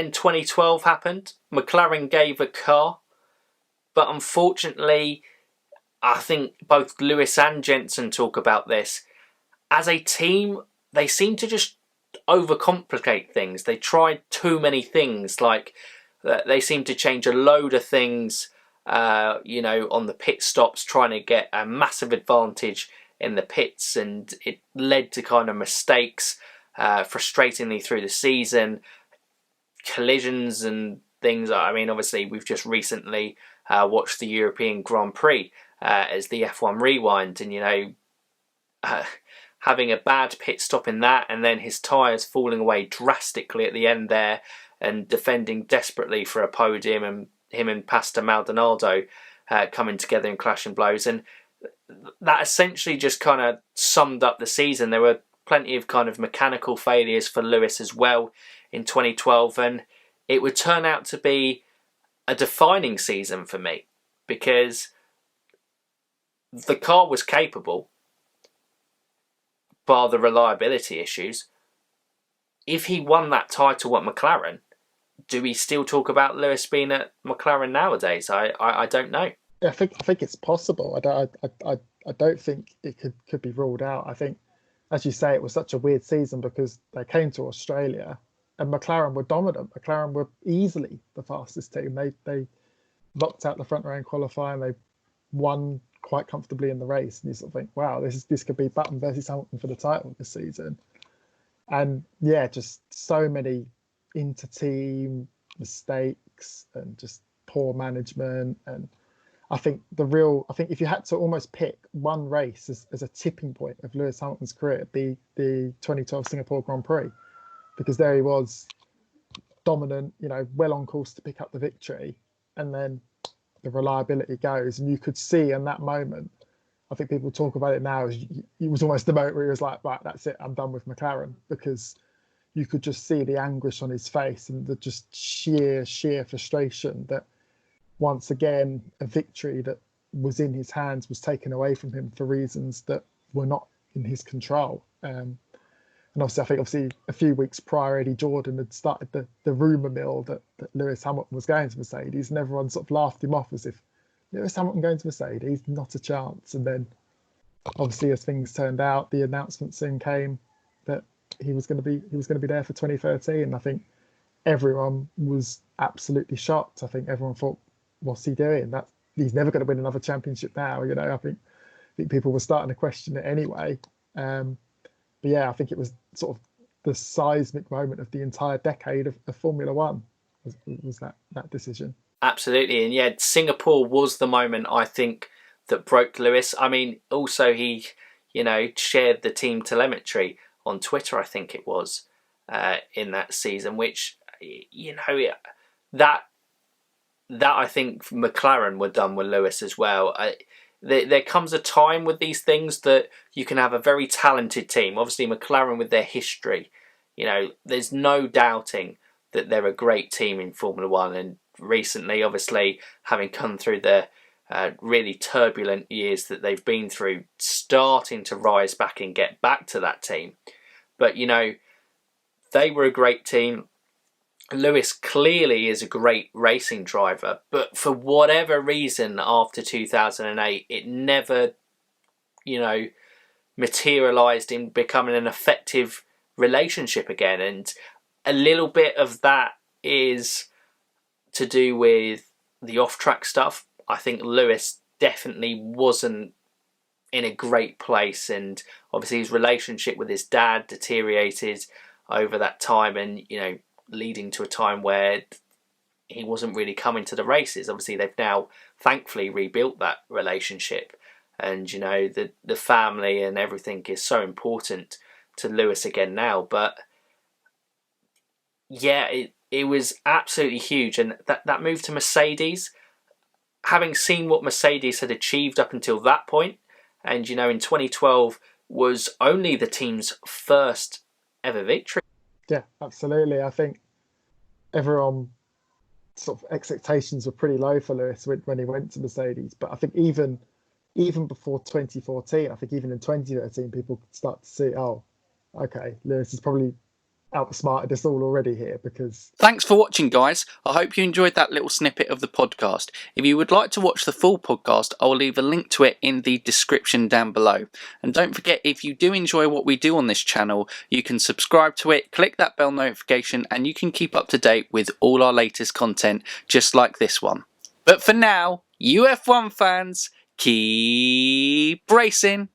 then 2012 happened. McLaren gave a car, but unfortunately, I think both Lewis and Jensen talk about this. As a team, they seem to just overcomplicate things. They tried too many things. Like, they seem to change a load of things, on the pit stops, trying to get a massive advantage in the pits, and it led to kind of mistakes, frustratingly through the season, collisions and things. I mean, obviously, we've just recently watched the European Grand Prix as the F1 Rewind, and having a bad pit stop in that, and then his tyres falling away drastically at the end there, and defending desperately for a podium, and him and Pastor Maldonado coming together in clashing blows. And that essentially just kind of summed up the season. There were plenty of kind of mechanical failures for Lewis as well in 2012, and it would turn out to be a defining season for me, because the car was capable, bar the reliability issues. If he won that title at McLaren, do we still talk about Lewis being at McLaren nowadays? I don't know. Yeah, I think it's possible. I don't think it could be ruled out. I think, as you say, it was such a weird season because they came to Australia and McLaren were dominant. McLaren were easily the fastest team. They knocked out the front row in qualifying. They won quite comfortably in the race, and you sort of think, wow, this could be Button versus Hamilton for the title this season. And yeah, just so many inter-team mistakes and just poor management. And I think if you had to almost pick one race as a tipping point of Lewis Hamilton's career, it'd be the 2012 Singapore Grand Prix, because there he was, dominant, well on course to pick up the victory, and then the reliability goes, and you could see in that moment, I think people talk about it now, it was almost the moment where he was like, right, that's it, I'm done with McLaren, because you could just see the anguish on his face and the just sheer frustration that once again a victory that was in his hands was taken away from him for reasons that were not in his control. And obviously a few weeks prior, Eddie Jordan had started the rumour mill that Lewis Hamilton was going to Mercedes, and everyone sort of laughed him off as if Lewis Hamilton going to Mercedes, not a chance. And then obviously, as things turned out, the announcement soon came that he was going to be there for 2013. And I think everyone was absolutely shocked. I think everyone thought, what's he doing? He's never going to win another championship now. I think people were starting to question it anyway. But yeah, I think it was sort of the seismic moment of the entire decade of Formula One was that decision. Absolutely. And yeah, Singapore was the moment, I think, that broke Lewis. I mean, also he, shared the team telemetry on Twitter, I think it was, in that season, which, that I think McLaren were done with Lewis as well. There comes a time with these things that you can have a very talented team. Obviously, McLaren with their history, there's no doubting that they're a great team in Formula One. And recently, obviously, having come through the really turbulent years that they've been through, starting to rise back and get back to that team. But, they were a great team. Lewis clearly is a great racing driver, but for whatever reason after 2008, it never, materialised in becoming an effective relationship again. And a little bit of that is to do with the off-track stuff. I think Lewis definitely wasn't in a great place, and obviously his relationship with his dad deteriorated over that time, and, leading to a time where he wasn't really coming to the races. Obviously, they've now thankfully rebuilt that relationship, and the family and everything is so important to Lewis again now. But yeah, it was absolutely huge, and that move to Mercedes, having seen what Mercedes had achieved up until that point, and in 2012 was only the team's first ever victory. Yeah, absolutely. I think everyone sort of expectations were pretty low for Lewis when he went to Mercedes. But I think even before 2014, I think even in 2013, people could start to see, oh, okay, Lewis is probably outsmarted us all already here because Thanks for watching, guys. I hope you enjoyed that little snippet of the podcast. If you would like to watch the full podcast, I will leave a link to it in the description down below. And don't forget, if you do enjoy what we do on this channel, you can subscribe to it, click that bell notification, and you can keep up to date with all our latest content, just like this one. But for now, UF1 fans, keep racing!